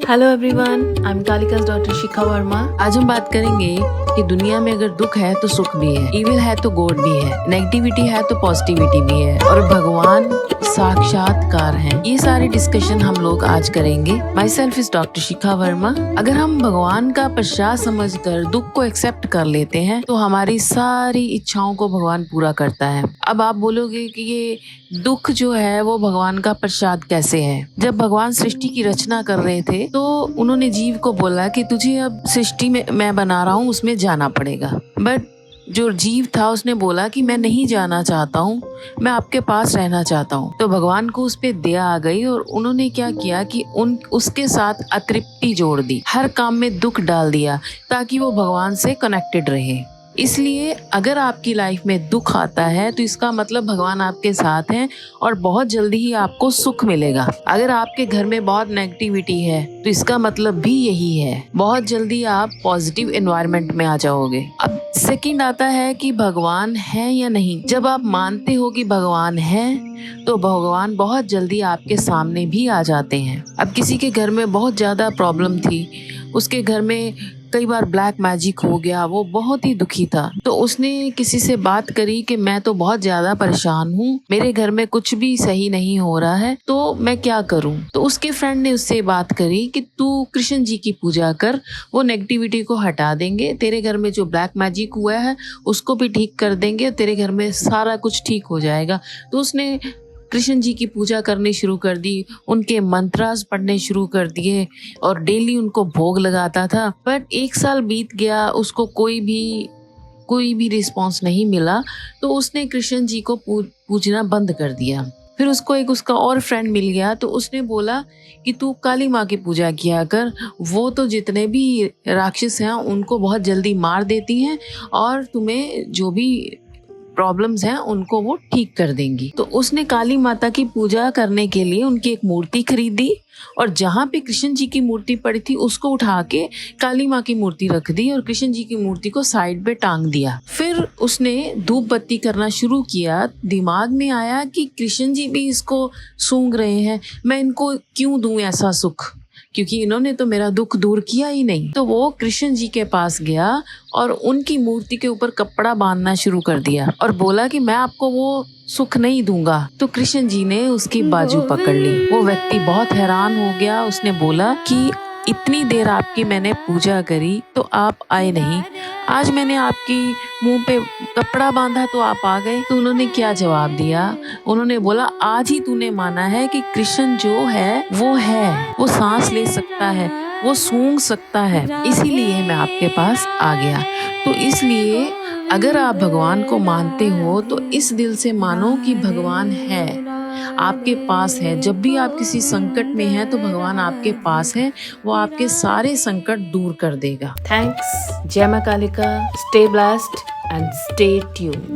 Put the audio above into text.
Hello everyone, I am Kalika's daughter Shikha Verma. आज हम बात करेंगे कि दुनिया में अगर दुख है तो सुख भी है, इविल है तो गुड भी है, नेगेटिविटी है तो पॉजिटिविटी भी है और भगवान साक्षात्कार है। ये सारी डिस्कशन हम लोग आज करेंगे। माई सेल्फ इज डॉक्टर शिखा वर्मा। अगर हम भगवान का प्रसाद समझकर दुख को एक्सेप्ट कर लेते हैं तो हमारी सारी इच्छाओं को भगवान पूरा करता है। अब आप बोलोगे कि ये दुख जो है वो भगवान का प्रसाद कैसे है? जब भगवान सृष्टि की रचना कर रहे थे तो उन्होंने जीव को बोला कि तुझे अब सृष्टि में मैं बना रहा हूँ, उसमें जाना पड़ेगा। बट जो जीव था उसने बोला कि मैं नहीं जाना चाहता हूँ, मैं आपके पास रहना चाहता हूँ। तो भगवान को उस पे दया आ गई और उन्होंने क्या किया कि उसके साथ अतृप्ति जोड़ दी, हर काम में दुख डाल दिया ताकि वो भगवान से कनेक्टेड रहे। इसलिए अगर आपकी लाइफ में दुख आता है तो इसका मतलब भगवान आपके साथ हैं और बहुत जल्दी ही आपको सुख मिलेगा। अगर आपके घर में बहुत नेगेटिविटी है तो इसका मतलब भी यही है, बहुत जल्दी आप पॉजिटिव एनवायरनमेंट में आ जाओगे। अब सेकंड आता है कि भगवान है या नहीं। जब आप मानते हो कि भगवान है तो भगवान बहुत जल्दी आपके सामने भी आ जाते हैं। अब किसी के घर में बहुत ज्यादा प्रॉब्लम थी, उसके घर में कई बार ब्लैक मैजिक हो गया, वो बहुत ही दुखी था। तो उसने किसी से बात करी कि मैं तो बहुत ज्यादा परेशान हूँ, मेरे घर में कुछ भी सही नहीं हो रहा है, तो मैं क्या करूँ? तो उसके फ्रेंड ने उससे बात करी कि तू कृष्ण जी की पूजा कर, वो नेगेटिविटी को हटा देंगे, तेरे घर में जो ब्लैक मैजिक हुआ है उसको भी ठीक कर देंगे, तेरे घर में सारा कुछ ठीक हो जाएगा। तो उसने कृष्ण जी की पूजा करनी शुरू कर दी, उनके मंत्रास पढ़ने शुरू कर दिए और डेली उनको भोग लगाता था। बट 1 साल बीत गया, उसको कोई भी रिस्पॉन्स नहीं मिला, तो उसने कृष्ण जी को पूजना बंद कर दिया। फिर उसको एक उसका और फ्रेंड मिल गया, तो उसने बोला कि तू काली माँ की पूजा किया कर, वो तो जितने भी राक्षस हैं उनको बहुत जल्दी मार देती हैं और तुम्हें जो भी प्रॉब्लम्स हैं उनको वो ठीक कर देंगी। तो उसने काली माता की पूजा करने के लिए उनकी एक मूर्ति खरीदी और जहाँ पे कृष्ण जी की मूर्ति पड़ी थी उसको उठा के काली माँ की मूर्ति रख दी और कृष्ण जी की मूर्ति को साइड पे टांग दिया। फिर उसने धूप बत्ती करना शुरू किया। दिमाग में आया कि कृष्ण जी भी इसको सूंघ रहे हैं, मैं इनको क्यों दूं ऐसा सुख, क्योंकि इन्होंने तो मेरा दुख दूर किया ही नहीं। तो वो कृष्ण जी के पास गया और उनकी मूर्ति के ऊपर कपड़ा बांधना शुरू कर दिया और बोला कि मैं आपको वो सुख नहीं दूंगा। तो कृष्ण जी ने उसकी बाजू पकड़ ली। वो व्यक्ति बहुत हैरान हो गया। उसने बोला कि इतनी देर आपकी मैंने पूजा करी तो आप आए नहीं, आज मैंने आपकी मुंह पे कपड़ा बांधा तो आप आ गए। तो उन्होंने क्या जवाब दिया? उन्होंने बोला आज ही तूने माना है कि कृष्ण जो है, वो सांस ले सकता है, वो सूंघ सकता है, इसीलिए मैं आपके पास आ गया। तो इसलिए अगर आप भगवान को मानते हो तो इस दिल से मानो कि भगवान है, आपके पास है। जब भी आप किसी संकट में हैं तो भगवान आपके पास है, वो आपके सारे संकट दूर कर देगा। थैंक्स। जय मां Kalika. Stay blessed and stay tuned.